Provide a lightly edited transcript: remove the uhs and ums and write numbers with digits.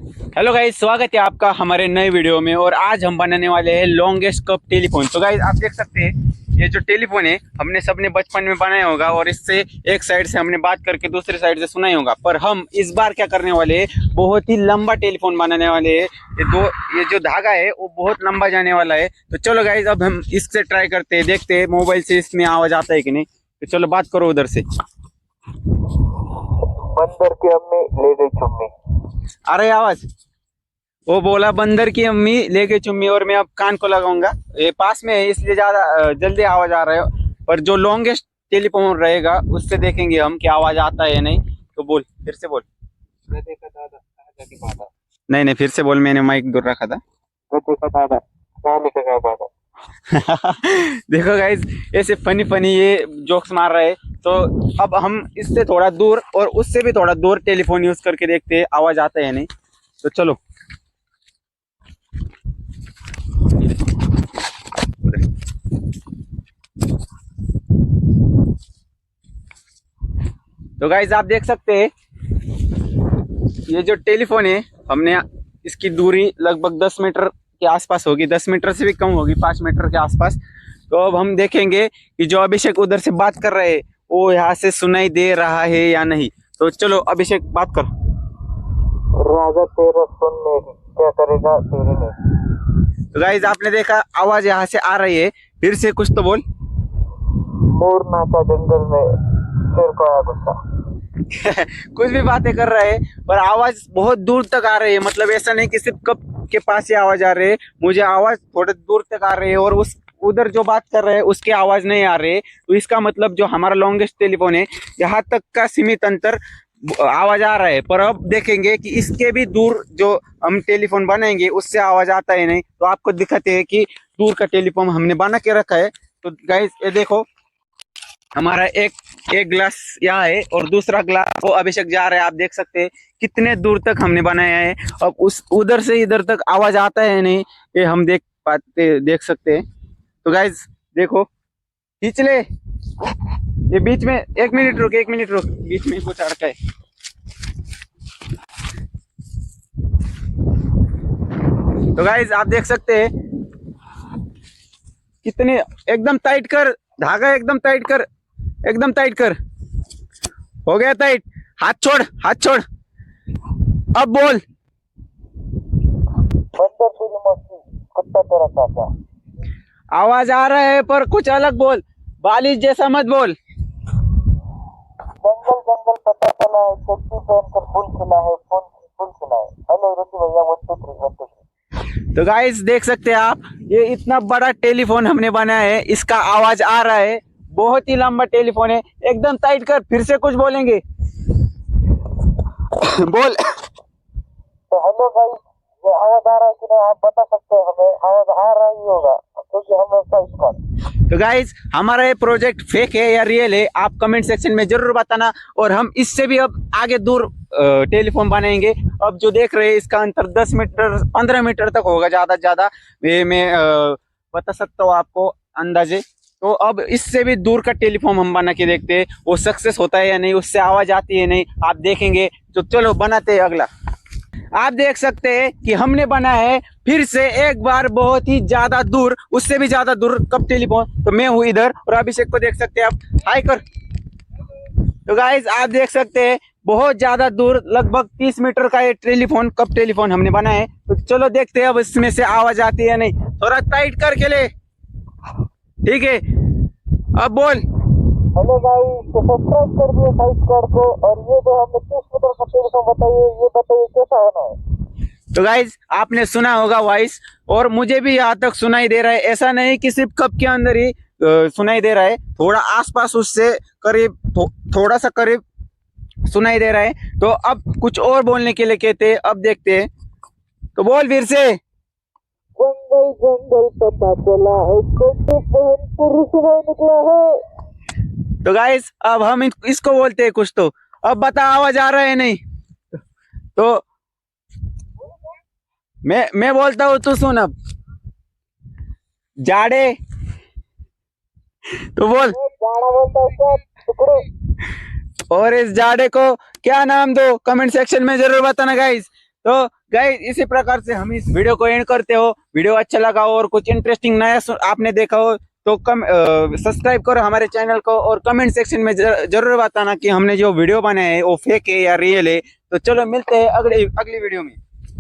Hello guys, स्वागत है आपका हमारे नए वीडियो में। और आज हम बनाने वाले हैं लॉन्गेस्ट कप टेलीफोन। तो गाइस, आप देख सकते हैं ये जो टेलीफोन है हमने सबने बचपन में बनाया होगा और इससे एक साइड से हमने बात करके दूसरी साइड से सुना ही होगा। पर हम इस बार क्या करने वाले हैं, बहुत ही लंबा टेलीफोन बनाने वाले हैं। ये जो धागा है वो बहुत लंबा जाने वाला है। तो चलो गाइस, अब हम इससे ट्राई करते हैं, देखते हैं मोबाइल से इसमें आवाज आता है कि नहीं। तो चलो बात करो उधर से। बंदर की अम्मी ले गई चुम्मी। आ रही है आवाज? वो बोला बंदर की अम्मी ले गई चुम्मी। और मैं अब कान को लगाऊंगा, ये पास में है इसलिए ज्यादा जल्दी आवाज आ रहा है। पर जो लॉन्गेस्ट टेलीफोन रहेगा उससे देखेंगे हम कि आवाज आता है या नहीं। तो बोल, फिर से बोल। मैं देखा दादा कहाँ जाके बाधा। नहीं नहीं, फिर से बोल, मैंने माइक दूर रखा था। मैं देखा दादा कहाँ लेके गया बाधा। देखो गाइज, ऐसे फनी फनी ये जोक्स मार रहे हैं। तो अब हम इससे थोड़ा दूर और उससे भी थोड़ा दूर टेलीफोन यूज करके देखते हैं आवाज आता है या नहीं। तो चलो। तो गाइज, आप देख सकते हैं ये जो टेलीफोन है हमने इसकी दूरी लगभग 10 मीटर के आसपास होगी, 10 मीटर से भी कम होगी, 5 मीटर के आसपास। तो अब हम देखेंगे कि जो अभिषेक उधर से बात कर रहे हैं वो यहाँ से सुनाई दे रहा है या नहीं। तो चलो अभिषेक, बात कर। राजा तेरा सुनने क्या करेगा तेरे में। तो गाइज, आपने देखा आवाज यहाँ से आ रही है। फिर से कुछ तो बोल। मोर नाचा जंगल में शेर को आया गुस्सा। कुछ भी बातें कर रहे हैं पर आवाज बहुत दूर तक आ रही है। मतलब ऐसा नहीं कि सिर्फ कप के पास ही आवाज आ रही है, मुझे आवाज थोड़े दूर तक आ रही है और उस उधर जो बात कर रहे हैं उसकी आवाज नहीं आ रही है। तो इसका मतलब जो हमारा लॉन्गेस्ट टेलीफोन है यहाँ तक का सीमित अंतर आवाज आ रहा है। पर अब देखेंगे कि इसके भी दूर जो हम टेलीफोन बनाएंगे उससे आवाज आता है नहीं। तो आपको दिखाते हैं कि दूर का टेलीफोन हमने बना के रखा है। तो गाइस, ये देखो, हमारा एक ग्लास यहाँ है और दूसरा ग्लास वो अभिषेक जा रहा है। आप देख सकते हैं कितने दूर तक हमने बनाया है। अब उस उधर से इधर तक आवाज आता है नहीं, ये हम देख सकते हैं। तो गाइज देखो, खींच ले। ये बीच में 1 मिनट रुक, 1 मिनट रुक, बीच में कुछ अड़का है। तो गाइज आप देख सकते हैं कितने, एकदम टाइट कर धागा, एकदम टाइट कर, एकदम टाइट कर। हो गया टाइट। हाथ छोड़, हाथ छोड़। अब बोल। बंदर तेरी मस्ती कुत्ता तेरा चाचा। आवाज आ रहा है पर कुछ अलग बोल, बालिश जैसा मत बोल। जंगल जंगल पता चला है चट्टी पहनकर फूल खिला है फूल खिला है। हेलो ऋषि भैया 1 2 3 1 2 3। तो गाइस देख सकते हैं आप, ये इतना बड़ा टेलीफोन हमने बनाया है, इसका आवाज आ रहा है। बहुत ही लंबा टेलीफोन है, एकदम टाइट कर। फिर से कुछ बोलेंगे। बोल। तो हेलो गाइस, ये आवाज आ रहा है कि नहीं आप बता सकते हैं हमें। आवाज आ रहा ही होगा क्योंकि हम ऐसा इसका। तो गाइज, हमारा ये प्रोजेक्ट फेक है या रियल है, आप कमेंट सेक्शन में जरूर बताना। और हम इससे भी अब आगे दूर टेलीफोन बनाएंगे। अब जो देख रहे हैं इसका अंतर 10 मीटर 15 मीटर तक होगा ज्यादा से ज्यादा। ये मैं बता सकता हूँ आपको अंदाजे। तो अब इससे भी दूर का टेलीफोन हम बना के देखते हैं वो सक्सेस होता है या नहीं, उससे आवाज आती है नहीं, आप देखेंगे। तो चलो बनाते हैं अगला। आप देख सकते हैं कि हमने बनाया है फिर से एक बार बहुत ही ज्यादा दूर, उससे भी ज्यादा दूर कप टेलीफोन। तो मैं हूं इधर और अभिषेक को देख सकते हैं आप, हाय कर। तो गाइस आप देख सकते हैं बहुत ज्यादा दूर, लगभग 30 मीटर का ये टेलीफोन कप टेलीफोन हमने बनाया है। तो चलो देखते हैं अब इसमें से आवाज आती है या नहीं। थोड़ा टाइट करके ले, ठीक है। अब बोल। हेलो गाइस, तो सब्सक्राइब कर दिए साइड कार्ड को। और ये जो हमने 30 मीटर का टेलीफोन बताइए, ये बताइए कैसा होना है। तो गाइज आपने सुना होगा वॉइस, और मुझे भी यहाँ तक सुनाई दे रहा है। ऐसा नहीं कि सिर्फ कप के अंदर ही सुनाई दे रहा है, थोड़ा आसपास उससे करीब थोड़ा सा करीब सुनाई दे रहा है। तो अब कुछ और बोलने के लिए कहते हैं, अब देखते हैं। तो बोल फिर से। जंगल जंगल पता चला है चट्टी पहनकर ऋषि भाई निकला है। तो गाइस अब हम इसको बोलते हैं कुछ। तो अब बता आवाज आ रहा है नहीं। तो मैं बोलता हूँ, तू सुन। अब जाड़े, तो बोल। जाड़ा बोलता है क्या टुकड़े। और इस जाड़े को क्या नाम दो, कमेंट सेक्शन में जरूर बताना गाइस। तो गाइस इसी प्रकार से हम इस वीडियो को एंड करते हो। वीडियो अच्छा लगा हो और कुछ इंटरेस्टिंग नया आपने देखा हो तो सब्सक्राइब करो हमारे चैनल को और कमेंट सेक्शन में जरूर बताना कि हमने जो वीडियो बनाया है वो फेक है या रियल है। तो चलो मिलते हैं अगली वीडियो में।